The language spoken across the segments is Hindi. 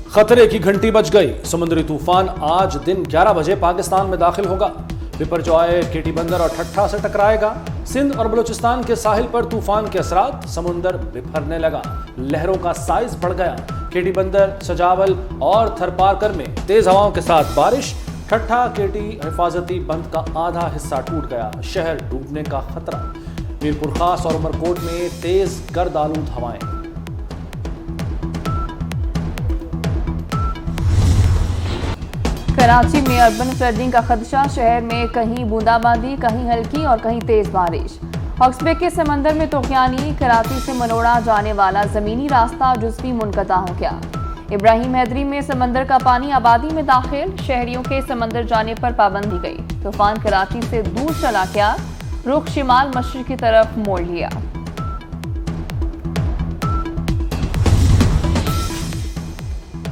खतरे की घंटी बज गई। समुद्री तूफान आज दिन 11 बजे पाकिस्तान में दाखिल होगा। बिपरजॉय, केटी बंदर और ठट्ठा से टकराएगा। सिंध और बलूचिस्तान के साहिल पर तूफान के असरात, समुंदर बिफरने लगा। लहरों का साइज बढ़ गया। केटी बंदर, सजावल और थरपारकर में तेज हवाओं के साथ बारिश। ठट्ठा केटी हिफाजती बंद का आधा हिस्सा टूट गया। शहर डूबने का खतरा। मीरपुर खास और उमरकोट में तेज गर्द आलूद हवाएं। कराची में अर्बन फ्लडिंग का खदशा। शहर में कहीं बूंदाबांदी, कहीं हल्की और कहीं तेज बारिश। हॉक्सबे के समंदर में तूफानी। कराची से मनोड़ा जाने वाला जमीनी रास्ता जुज़वी मुनक़ता हो गया। इब्राहिम हैदरी में समंदर का पानी आबादी में दाखिल। शहरियों के समंदर जाने पर पाबंदी गई। तूफान कराची से दूर चला गया, रुख शिमाल मशरिक की तरफ मोड़ लिया।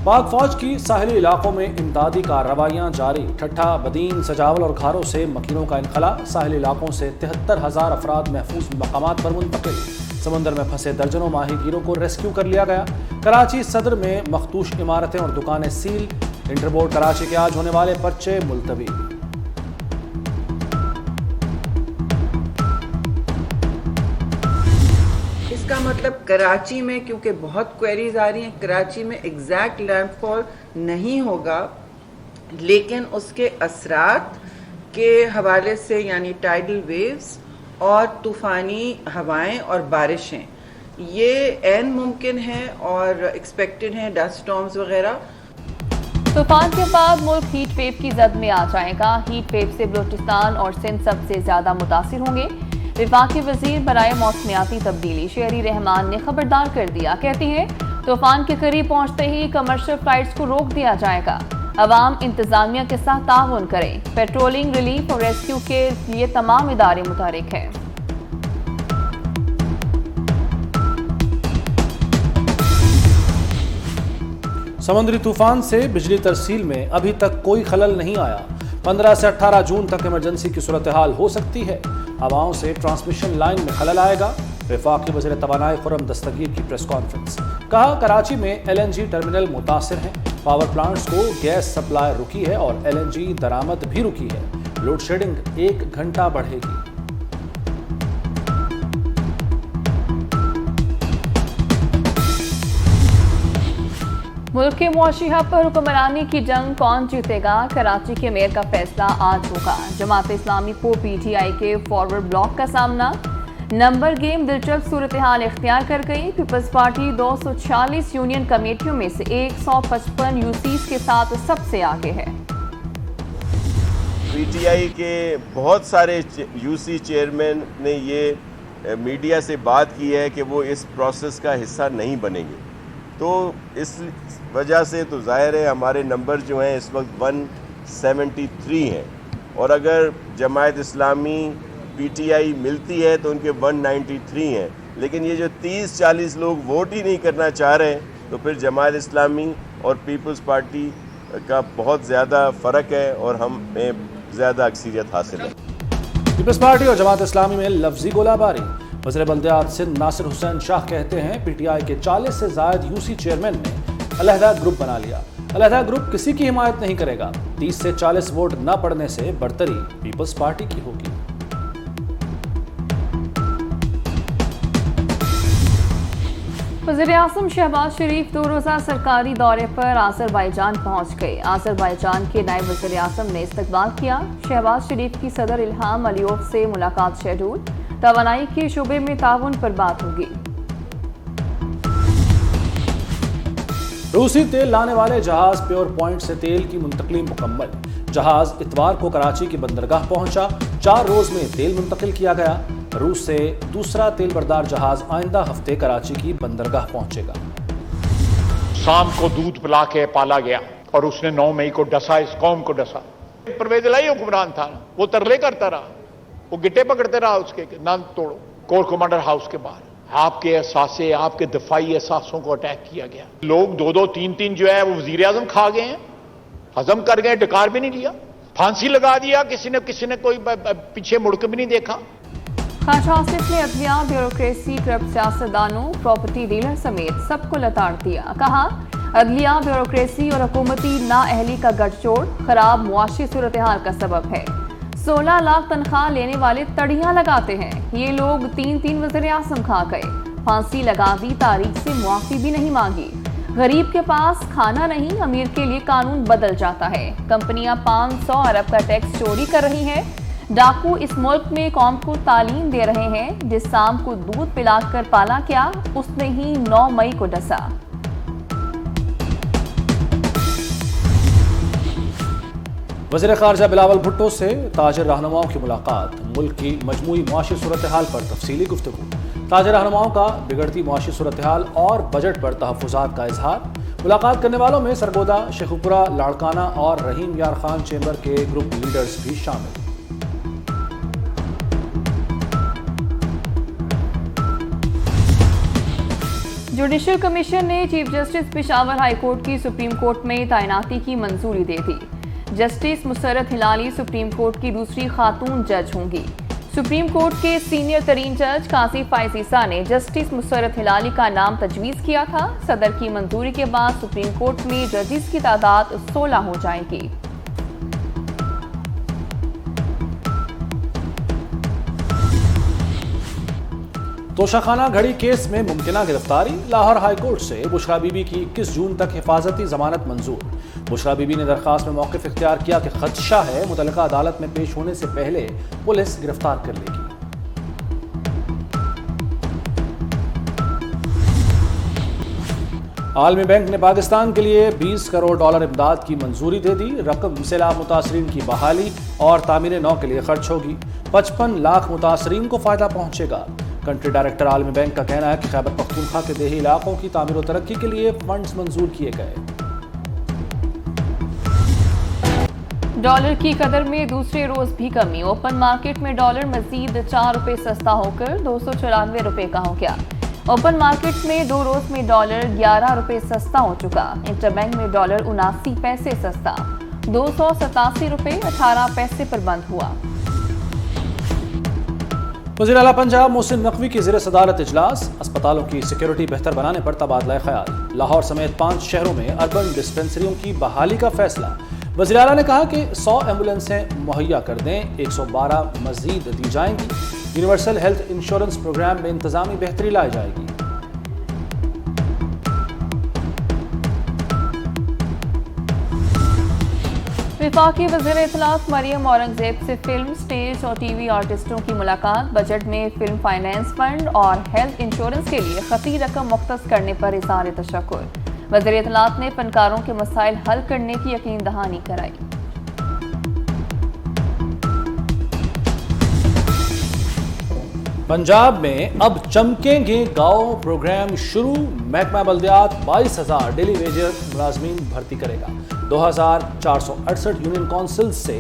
पाक फौज की साहिली इलाकों में इमदादी कार्रवाइयां जारी। ठट्ठा, बदीन, सजावल और खारों से मकीनों का इनखला। साहिली इलाकों से 73,000 अफराद महफूज मकामात पर मुंतकिल। समंदर में फंसे दर्जनों माहीगीरों को रेस्क्यू कर लिया गया। कराची सदर में मखदूश इमारतें और दुकानें सील। इंटरबोर्ड कराची के आज होने वाले पर्चे मुलतवी। इसका मतलब कराची में, क्योंकि बहुत क्वेरीज आ रही हैं, कराची में एग्जैक्ट लैंडफॉल नहीं होगा, लेकिन उसके असरात के हवाले से यानी टाइडल वेव्स और तूफ़ानी हवाएं और बारिशें ये ऐन मुमकिन है और एक्सपेक्टेड हैं, डस्ट स्टॉर्म्स वगैरह। तूफान के बाद मुल्क हीट वेव की जद में आ जाएगा। हीट वेव से बलूचिस्तान और सिंध सबसे ज्यादा मुतासिर होंगे। विफाकी वजीर बराए मौसमियाती तब्दीली शेरी रहमान ने खबरदार कर दिया। कहती हैं तूफान के करीब पहुंचते ही कमर्शियल फ्लाइट्स को रोक दिया जाएगा। अवाम इंतजामिया के साथ ताउन करें। पेट्रोलिंग, रिलीफ और रेस्क्यू के लिए तमाम इदारे मुतहरिक हैं। समुद्री तूफान से बिजली तरसील में अभी तक कोई खलल नहीं आया। 15 से 18 जून तक इमरजेंसी की सूरत हाल हो सकती है। हवाओं से ट्रांसमिशन लाइन में खलल आएगा। वफाकी वज़ीर तवानाई खुर्रम दस्तगीर की प्रेस कॉन्फ्रेंस। कहा कराची में LNG टर्मिनल मुतासिर हैं। पावर प्लांट्स को गैस सप्लाई रुकी है और LNG दरामद भी रुकी है। लोड शेडिंग 1 घंटा बढ़ेगी। मुल्क के मुआशी हब पर हुक्मरानी की जंग कौन जीतेगा, कराची के मेयर का फैसला आज होगा। जमात इस्लामी को PTI के फॉरवर्ड ब्लॉक का सामना। नंबर गेम दिलचस्प सूरत हाल इख्तियार कर गई। पीपल्स पार्टी 246 यूनियन कमेटियों में से 155 UCs के साथ सबसे आगे है। PTI के बहुत सारे UC चेयरमैन ने ये मीडिया से बात की है कि वो इस प्रोसेस का हिस्सा नहीं बनेंगे। तो इस वजह से तो जाहिर है हमारे नंबर जो हैं इस वक्त 173 हैं, और अगर जमात इस्लामी PTI मिलती है तो उनके 193 हैं। लेकिन ये जो 30-40 लोग वोट ही नहीं करना चाह रहे हैं, तो फिर जमात इस्लामी और पीपल्स पार्टी का बहुत ज़्यादा फ़र्क है और हमें ज़्यादा अक्सरियत हासिल है। पीपल्स पार्टी और जमात इस्लामी में लफ्जी गोलाबारी। वज़ीर बल्दियात सिंध नासिर हुसैन शाह कहते हैं PTI के 40 से ज़ायद UC चेयरमैन ने अलहदा ग्रुप बना लिया। अलहदा ग्रुप किसी की हिमायत नहीं करेगा। 30 से 40 वोट न पड़ने से बढ़तरी पीपल्स पार्टी की होगी। वज़ीर-ए-आज़म शहबाज शरीफ 2 रोज़ा सरकारी दौरे पर आज़रबाईजान पहुंच गए। आज़रबाईजान के नायब वज़ीर-ए-आज़म ने इस्तकबाल किया। शहबाज शरीफ की सदर इल्हाम अलियोव से मुलाकात शेड्यूल। तवानाई के शोबे में ताउन पर बात होगी। रूसी तेल लाने वाले जहाज प्योर पॉइंट से तेल की मुंतकली मुकम्मल। जहाज इतवार को कराची की बंदरगाह पहुंचा। 4 रोज में तेल मुंतकिल किया गया। रूस से दूसरा तेल बरदार जहाज आइंदा हफ्ते कराची की बंदरगाह पहुंचेगा। शाम को दूध पिला के पाला गया और उसने 9 मई को डसा, इस कौम को डसा। परवेज इलाही हुक्मरान था, वो तरले करता रहा, वो गिट्टे पकड़ते रहा उसके, ना तोड़ो। कोर कमांडर हाउस के बाहर आपके एहसासे, आपके दफाई एहसासों को अटैक किया गया। लोग 2-2, 3-3 जो है वो वजीर आजम खा गए हैं, हजम कर गए, डकार भी नहीं लिया, फांसी लगा दिया किसी ने कोई पीछे मुड़ के भी नहीं देखा। ख्वाजा आसिफ ने अदलिया, ब्यूरोक्रेसी, करप्ट सियासतदानों, प्रॉपर्टी डीलर समेत सबको लताड़ दिया। कहा अदलिया, ब्यूरोक्रेसी और हुकूमती नाअहली का गठजोड़ खराब मुआशी सूरत हाल का सबब है। 16 लाख तनख्वाह लेने वाले तड़ियां लगाते हैं। ये लोग 3 वज़ीर आज़म खा गए, फांसी लगा दी, तारीख से मुआफी भी नहीं मांगी। गरीब के पास खाना नहीं, अमीर के लिए कानून बदल जाता है। कंपनियां 500 अरब का टैक्स चोरी कर रही हैं। डाकू इस मुल्क में कौम को तालीम दे रहे हैं। जिस सांप को दूध पिलाकर पाला क्या, उसने ही 9 मई को डसा। वज़ीर ख़ारजा बिलावल भुट्टो से ताजिर रहनुमाओं की मुलाकात, मुल्क की मजमूई मुआशी सूरत हाल पर तफसीली गुफ्तगू। ताजिर रहनुमाओं का बिगड़ती मुआशी सूरत हाल और बजट पर तहफ़्फ़ुज़ात का इजहार। मुलाकात करने वालों में सरगोदा, शेखुपुरा, लाड़काना और रहीम यार खान चेंबर के ग्रुप लीडर्स भी शामिल। जुडिशल कमीशन ने chief justice Peshawar high court की सुप्रीम कोर्ट में तैनाती की मंजूरी दे दी। Justice Musarrat Hilali supreme court की दूसरी खातून जज होंगी। सुप्रीम कोर्ट के सीनियर तरीन जज काजी फाइजीसा ने जस्टिस मुसर्रत हिलाली का नाम तजवीज़ किया था। सदर की मंजूरी के बाद सुप्रीम कोर्ट में जजेस की तादाद 16 हो जाएगी। तोशाखाना घड़ी केस में मुमकिना गिरफ्तारी। लाहौर हाई कोर्ट से बुशरा बीबी की 21 जून तक हिफाजती जमानत मंजूर। बुशरा बीबी ने दरखास्त में मौक़िफ़ इख्तियार किया कि खदशा है मुतल्लिका अदालत में पेश होने से पहले पुलिस गिरफ्तार कर लेगी। आलमी बैंक ने पाकिस्तान के लिए $20 करोड़ इमदाद की मंजूरी दे दी। रकम सैलाब मुतासरीन की बहाली और तामीर नौ के लिए खर्च होगी। 55 लाख मुतासरीन को फायदा पहुंचेगा। कंट्री डायरेक्टर आलमी बैंक का कहना है कि खैबर पख्तूनख्वा के देही इलाकों की तामीर और तरक्की के लिए फंड्स मंजूर किए गए। डॉलर की कदर में दूसरे रोज भी कमी। ओपन मार्केट में डॉलर मजीद 4 रुपए सस्ता होकर 294 रुपए का हो गया। ओपन मार्केट में 2 रोज में डॉलर 11 रुपए सस्ता हो चुका। इंटरबैंक में डॉलर 79 पैसे सस्ता 287 रुपए 18 पैसे पर बंद हुआ। वज़ीर आला पंजाब मोहसिन नकवी की ज़ेर सदारत इजलास। अस्पतालों की सिक्योरिटी बेहतर बनाने पर तबादला ख्याल। लाहौर समेत 5 शहरों में अर्बन डिस्पेंसरियों की बहाली का फैसला। वज़ीर आला ने कहा कि 100 एम्बुलेंसें मुहैया कर दें, 112 मजीद दी जाएंगी। यूनिवर्सल हेल्थ इंश्योरेंस प्रोग्राम में इंतजामी बेहतरी लाई जाएगी। वफाकी वज़ीर इत्तलात मरियम औरंगजेब से फिल्म, स्टेज और टीवी आर्टिस्टों की मुलाकात। बजट में फिल्म फाइनेंस फंड और हेल्थ इंश्योरेंस के लिए खती रकम मुख्तस करने पर इज़हार तशक्कुर। वज़ीर इत्तलात ने फनकारों के मसाइल हल करने की यकीन दहानी कराई। पंजाब में अब चमकेंगे गांव प्रोग्राम शुरू। महकमा बल्दियात 22,000 डेली वेजर मुलाजमीन भर्ती करेगा। 2,468 यूनियन काउंसिल से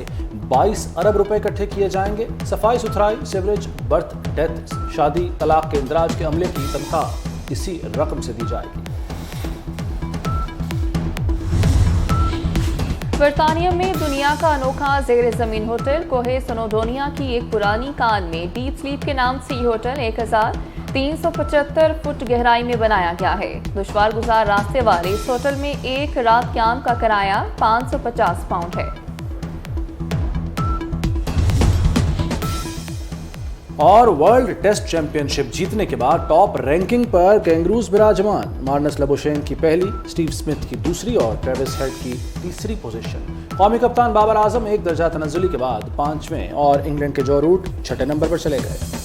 22 अरब रुपए इकट्ठे किए जाएंगे। सफाई सुथराई, सीवरेज, बर्थ डेथ, शादी, तलाक के इंदराज के अमले की तनख्वाह इसी रकम से दी जाएगी। बरतानिया में दुनिया का अनोखा ज़ेर ज़मीन होटल कोहे सनोडोनिया की एक पुरानी कान में डीप स्लीप के नाम से ये होटल 1375 फुट गहराई में बनाया गया है। दुश्वार गुजार रास्ते वाले इस होटल में एक रात कैंप का किराया 550 पाउंड है। और वर्ल्ड टेस्ट चैंपियनशिप जीतने के बाद टॉप रैंकिंग पर कैंगरूज विराजमान। मार्नस लबुशेन की पहली, स्टीव स्मिथ की दूसरी और ट्रेविस हेड की तीसरी पोजीशन। कौमी कप्तान बाबर आजम एक दर्जा तनज़्ज़ुली के बाद 5वें और इंग्लैंड के जो रूट 6ठे नंबर पर चले गए।